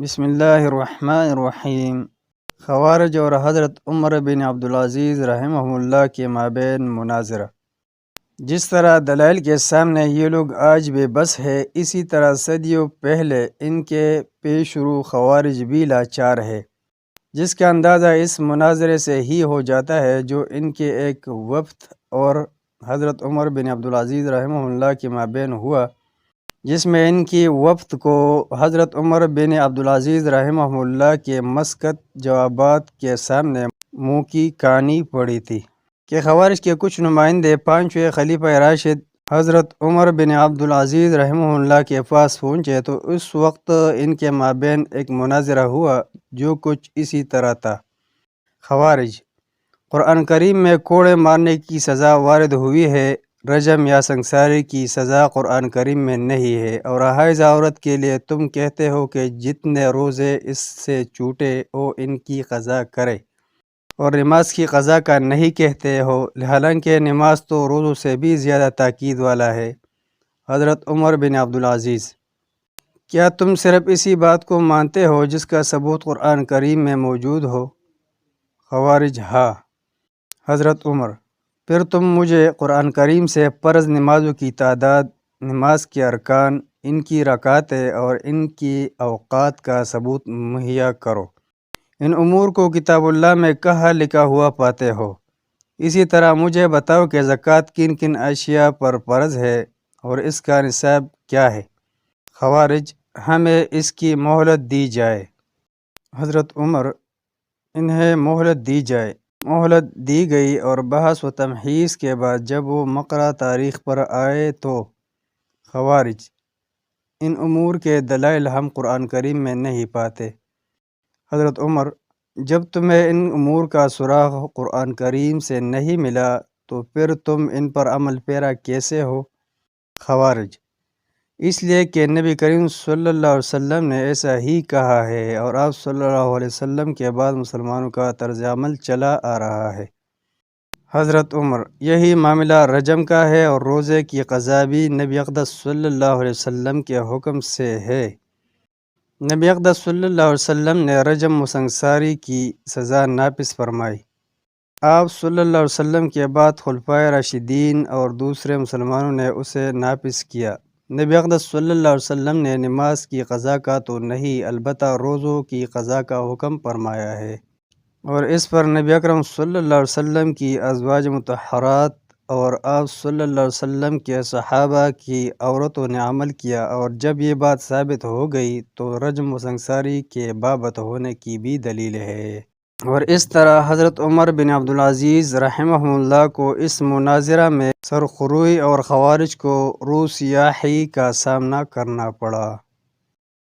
بسم اللہ الرحمن الرحیم۔ خوارج اور حضرت عمر بن عبدالعزیز رحمہ اللہ کے مابین مناظرہ۔ جس طرح دلائل کے سامنے یہ لوگ آج بے بس ہے، اسی طرح صدیوں پہلے ان کے پیش رو خوارج بھی لاچار ہے، جس کا اندازہ اس مناظرے سے ہی ہو جاتا ہے جو ان کے ایک وفد اور حضرت عمر بن عبدالعزیز رحمہ اللہ کے مابین ہوا، جس میں ان کی وفد کو حضرت عمر بن عبدالعزیز رحمہ اللہ کے مسکت جوابات کے سامنے منہ کی کہانی پڑی تھی کہ خوارج کے کچھ نمائندے پانچویں خلیفہ راشد حضرت عمر بن عبدالعزیز رحمہ اللہ کے پاس پہنچے تو اس وقت ان کے مابین ایک مناظرہ ہوا جو کچھ اسی طرح تھا۔ خوارج: قرآن کریم میں کوڑے مارنے کی سزا وارد ہوئی ہے، رجم یا سنگساری کی سزا قرآن کریم میں نہیں ہے، اور حائض عورت کے لیے تم کہتے ہو کہ جتنے روزے اس سے چھوٹے وہ ان کی قضا کرے، اور نماز کی قضا کا نہیں کہتے ہو، حالانکہ نماز تو روزوں سے بھی زیادہ تاکید والا ہے۔ حضرت عمر بن عبدالعزیز: کیا تم صرف اسی بات کو مانتے ہو جس کا ثبوت قرآن کریم میں موجود ہو؟ خوارج: ہاں۔ حضرت عمر: پھر تم مجھے قرآن کریم سے فرض نمازوں کی تعداد، نماز کے ارکان، ان کی رکعتیں اور ان کی اوقات کا ثبوت مہیا کرو۔ ان امور کو کتاب اللہ میں کہاں لکھا ہوا پاتے ہو؟ اسی طرح مجھے بتاؤ کہ زکوٰۃ کن کن اشیاء پر فرض ہے اور اس کا نصاب کیا ہے؟ خوارج: ہمیں اس کی مہلت دی جائے۔ حضرت عمر: انہیں مہلت دی جائے۔ مہلت دی گئی اور بحث و تمحیص کے بعد جب وہ مقررہ تاریخ پر آئے تو خوارج: ان امور کے دلائل ہم قرآن کریم میں نہیں پاتے۔ حضرت عمر: جب تمہیں ان امور کا سراغ قرآن کریم سے نہیں ملا تو پھر تم ان پر عمل پیرا کیسے ہو؟ خوارج: اس لیے کہ نبی کریم صلی اللہ علیہ وسلم نے ایسا ہی کہا ہے اور آپ صلی اللہ علیہ وسلم کے بعد مسلمانوں کا طرز عمل چلا آ رہا ہے۔ حضرت عمر: یہی معاملہ رجم کا ہے اور روزے کی قضا بھی نبی اقدس صلی اللہ علیہ وسلم کے حکم سے ہے۔ نبی اقدس صلی اللہ علیہ وسلم نے رجم و سنگساری کی سزا نافذ فرمائی۔ آپ صلی اللہ علیہ وسلم کے بعد خلفائے راشدین اور دوسرے مسلمانوں نے اسے نافذ کیا۔ نبی اقدس صلی اللہ علیہ وسلم نے نماز کی قضا کا تو نہیں، البتہ روزوں کی قضا کا حکم فرمایا ہے، اور اس پر نبی اکرم صلی اللہ علیہ وسلم کی ازواج مطہرات اور آپ صلی اللہ علیہ وسلم کے صحابہ کی عورتوں نے عمل کیا، اور جب یہ بات ثابت ہو گئی تو رجم و سنگساری کے بابت ہونے کی بھی دلیل ہے۔ اور اس طرح حضرت عمر بن عبدالعزیز رحمہ اللہ کو اس مناظرہ میں سرخروئی اور خوارج کو روسیاہی کا سامنا کرنا پڑا۔